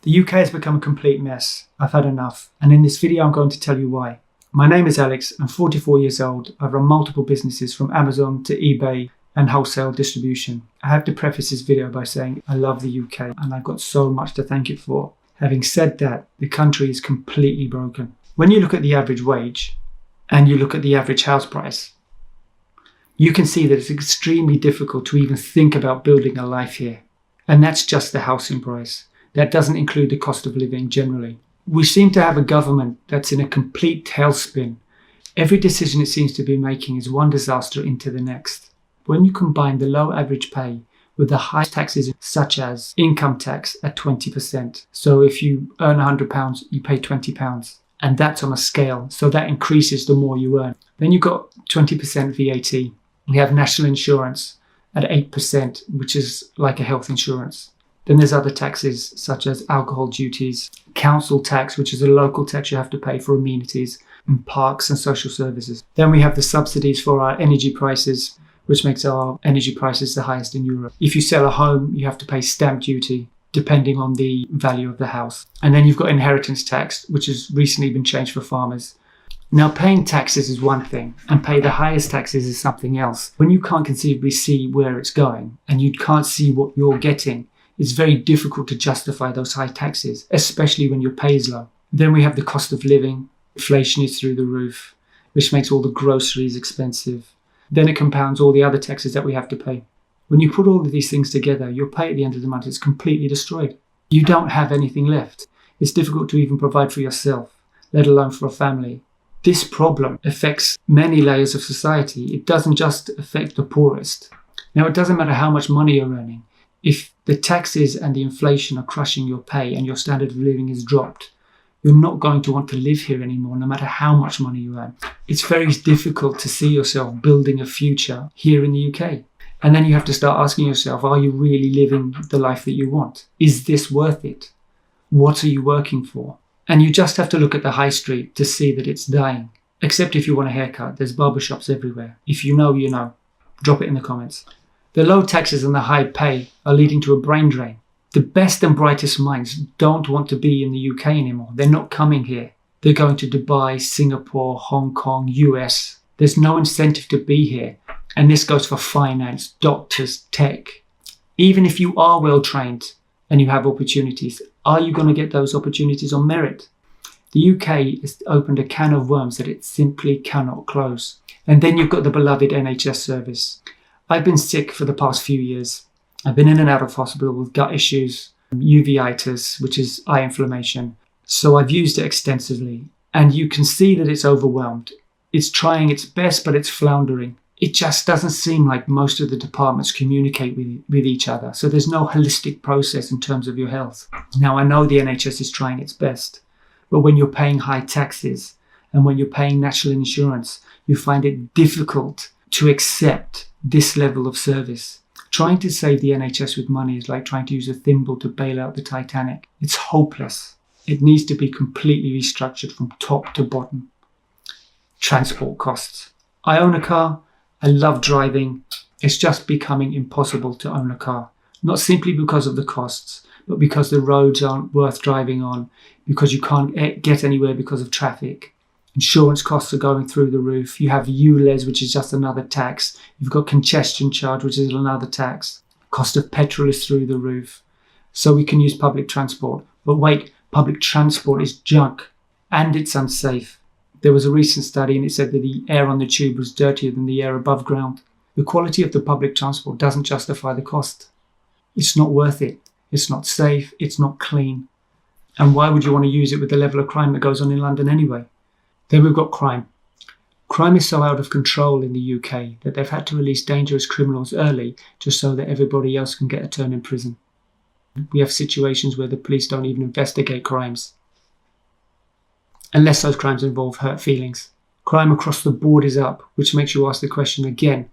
The UK has become a complete mess. I've had enough, and in this video I'm going to tell you why. My name is Alex, I'm 44 years old. I run multiple businesses from Amazon to eBay and wholesale distribution. I have to preface this video by saying I love the UK and I've got so much to thank it for. Having said that, the country is completely broken. When you look at the average wage and you look at the average house price, you can see that it's extremely difficult to even think about building a life here. And that's just the housing price. That doesn't include the cost of living generally. We seem to have a government that's in a complete tailspin. Every decision it seems to be making is one disaster into the next. When you combine the low average pay with the high taxes such as income tax at 20%. So if you earn £100, you pay £20. And that's on a scale. So that increases the more you earn. Then you've got 20% VAT. We have national insurance at 8%, which is like a health insurance. Then there's other taxes such as alcohol duties, council tax, which is a local tax you have to pay for amenities, and parks and social services. Then we have the subsidies for our energy prices, which makes our energy prices the highest in Europe. If you sell a home, you have to pay stamp duty, depending on the value of the house. And then you've got inheritance tax, which has recently been changed for farmers. Now, paying taxes is one thing, and pay the highest taxes is something else. When you can't conceivably see where it's going, and you can't see what you're getting, it's very difficult to justify those high taxes, especially when your pay is low. Then we have the cost of living. Inflation is through the roof, which makes all the groceries expensive. Then it compounds all the other taxes that we have to pay. When you put all of these things together, your pay at the end of the month is completely destroyed. You don't have anything left. It's difficult to even provide for yourself, let alone for a family. This problem affects many layers of society. It doesn't just affect the poorest. Now, it doesn't matter how much money you're earning. If the taxes and the inflation are crushing your pay and your standard of living is dropped, you're not going to want to live here anymore, no matter how much money you earn. It's very difficult to see yourself building a future here in the UK. And then you have to start asking yourself, are you really living the life that you want? Is this worth it? What are you working for? And you just have to look at the high street to see that it's dying. Except if you want a haircut, there's barbershops everywhere. If you know, you know. Drop it in the comments. The low taxes and the high pay are leading to a brain drain. The best and brightest minds don't want to be in the UK anymore. They're not coming here. They're going to Dubai, Singapore, Hong Kong, US. There's no incentive to be here. And this goes for finance, doctors, tech. Even if you are well trained and you have opportunities, are you going to get those opportunities on merit? The UK has opened a can of worms that it simply cannot close. And then you've got the beloved NHS service. I've been sick for the past few years. I've been in and out of hospital with gut issues, uveitis, which is eye inflammation. So I've used it extensively. And you can see that it's overwhelmed. It's trying its best, but it's floundering. It just doesn't seem like most of the departments communicate with each other. So there's no holistic process in terms of your health. Now, I know the NHS is trying its best, but when you're paying high taxes and when you're paying national insurance, you find it difficult to accept this level of service. Trying to save the NHS with money is like trying to use a thimble to bail out the Titanic. It's hopeless. It needs to be completely restructured from top to bottom. Transport costs. I own a car. I love driving. It's just becoming impossible to own a car. Not simply because of the costs, but because the roads aren't worth driving on, because you can't get anywhere because of traffic. Insurance costs are going through the roof. You have ULEZ, which is just another tax. You've got congestion charge, which is another tax. Cost of petrol is through the roof. So we can use public transport. But wait, public transport is junk and it's unsafe. There was a recent study and it said that the air on the tube was dirtier than the air above ground. The quality of the public transport doesn't justify the cost. It's not worth it. It's not safe. It's not clean. And why would you want to use it with the level of crime that goes on in London anyway? Then we've got crime. Crime is so out of control in the UK that they've had to release dangerous criminals early just so that everybody else can get a turn in prison. We have situations where the police don't even investigate crimes, unless those crimes involve hurt feelings. Crime across the board is up, which makes you ask the question again,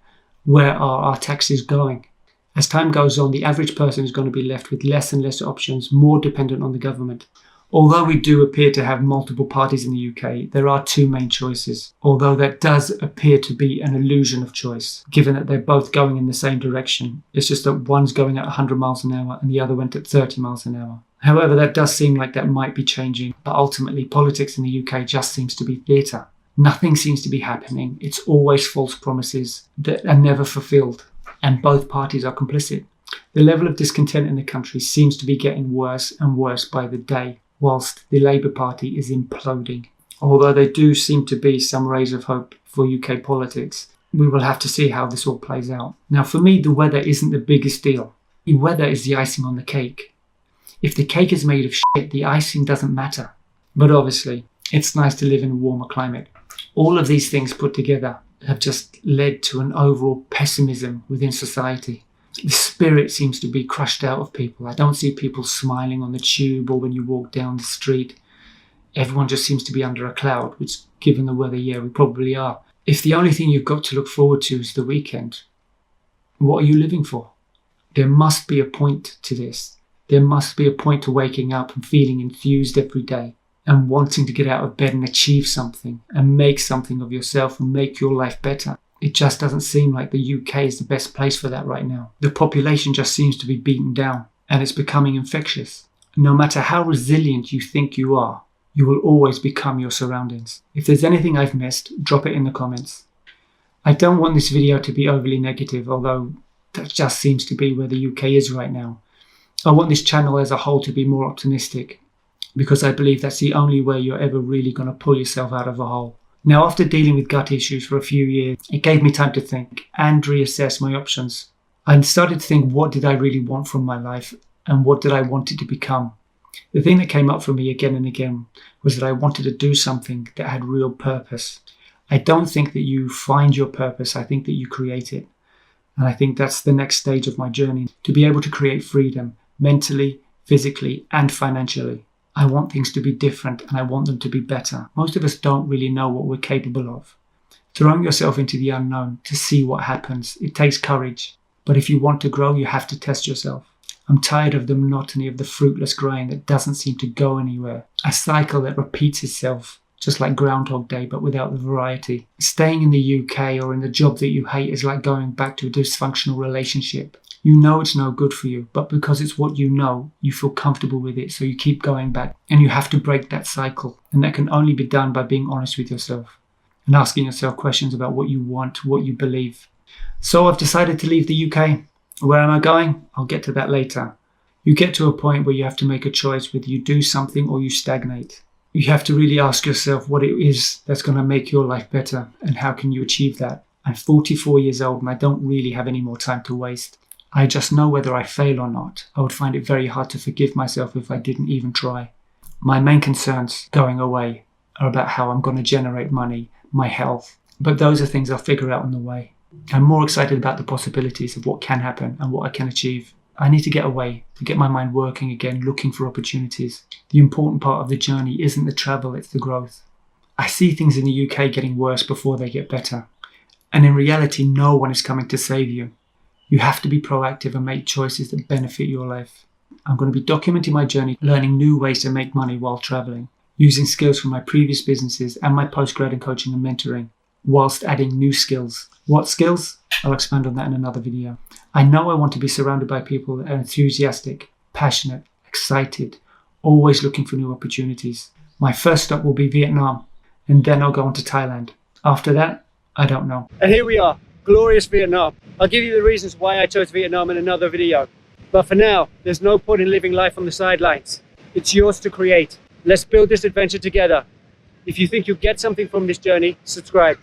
where are our taxes going? As time goes on, the average person is going to be left with less and less options, more dependent on the government. Although we do appear to have multiple parties in the UK, there are two main choices, although that does appear to be an illusion of choice, given that they're both going in the same direction. It's just that one's going at 100 miles an hour and the other went at 30 miles an hour. However, that does seem like that might be changing, but ultimately politics in the UK just seems to be theatre. Nothing seems to be happening. It's always false promises that are never fulfilled, and both parties are complicit. The level of discontent in the country seems to be getting worse and worse by the day, whilst the Labour Party is imploding. Although there do seem to be some rays of hope for UK politics, we will have to see how this all plays out. Now, for me, the weather isn't the biggest deal. The weather is the icing on the cake. If the cake is made of shit, the icing doesn't matter. But obviously, it's nice to live in a warmer climate. All of these things put together have just led to an overall pessimism within society. The spirit seems to be crushed out of people. I don't see people smiling on the tube or when you walk down the street. Everyone just seems to be under a cloud, which, given the weather, yeah, we probably are. If the only thing you've got to look forward to is the weekend, what are you living for? There must be a point to this. There must be a point to waking up and feeling enthused every day and wanting to get out of bed and achieve something and make something of yourself and make your life better. It just doesn't seem like the UK is the best place for that right now. The population just seems to be beaten down and it's becoming infectious. No matter how resilient you think you are, you will always become your surroundings. If there's anything I've missed, drop it in the comments. I don't want this video to be overly negative, although that just seems to be where the UK is right now. I want this channel as a whole to be more optimistic, because I believe that's the only way you're ever really going to pull yourself out of a hole. Now, after dealing with gut issues for a few years, it gave me time to think and reassess my options. I started to think, what did I really want from my life and what did I want it to become? The thing that came up for me again and again was that I wanted to do something that had real purpose. I don't think that you find your purpose, I think that you create it. And I think that's the next stage of my journey, to be able to create freedom mentally, physically, and financially. I want things to be different and I want them to be better. Most of us don't really know what we're capable of. Throwing yourself into the unknown to see what happens, it takes courage. But if you want to grow, you have to test yourself. I'm tired of the monotony of the fruitless grind that doesn't seem to go anywhere. A cycle that repeats itself, just like Groundhog Day, but without the variety. Staying in the UK or in the job that you hate is like going back to a dysfunctional relationship. You know it's no good for you, but because it's what you know, you feel comfortable with it, so you keep going back. And you have to break that cycle. And that can only be done by being honest with yourself and asking yourself questions about what you want, what you believe. So I've decided to leave the UK. Where am I going? I'll get to that later. You get to a point where you have to make a choice whether you do something or you stagnate. You have to really ask yourself what it is that's going to make your life better and how can you achieve that. I'm 44 years old and I don't really have any more time to waste. I just know whether I fail or not. I would find it very hard to forgive myself if I didn't even try. My main concerns going away are about how I'm going to generate money, my health, but those are things I'll figure out on the way. I'm more excited about the possibilities of what can happen and what I can achieve. I need to get away, to get my mind working again, looking for opportunities. The important part of the journey isn't the travel, it's the growth. I see things in the UK getting worse before they get better. And in reality, no one is coming to save you. You have to be proactive and make choices that benefit your life. I'm going to be documenting my journey, learning new ways to make money while traveling, using skills from my previous businesses and my postgrad in coaching and mentoring, whilst adding new skills. What skills? I'll expand on that in another video. I know I want to be surrounded by people that are enthusiastic, passionate, excited, always looking for new opportunities. My first stop will be Vietnam, and then I'll go on to Thailand. After that, I don't know. And here we are, glorious Vietnam. I'll give you the reasons why I chose Vietnam in another video. But for now, there's no point in living life on the sidelines. It's yours to create. Let's build this adventure together. If you think you'll get something from this journey, subscribe.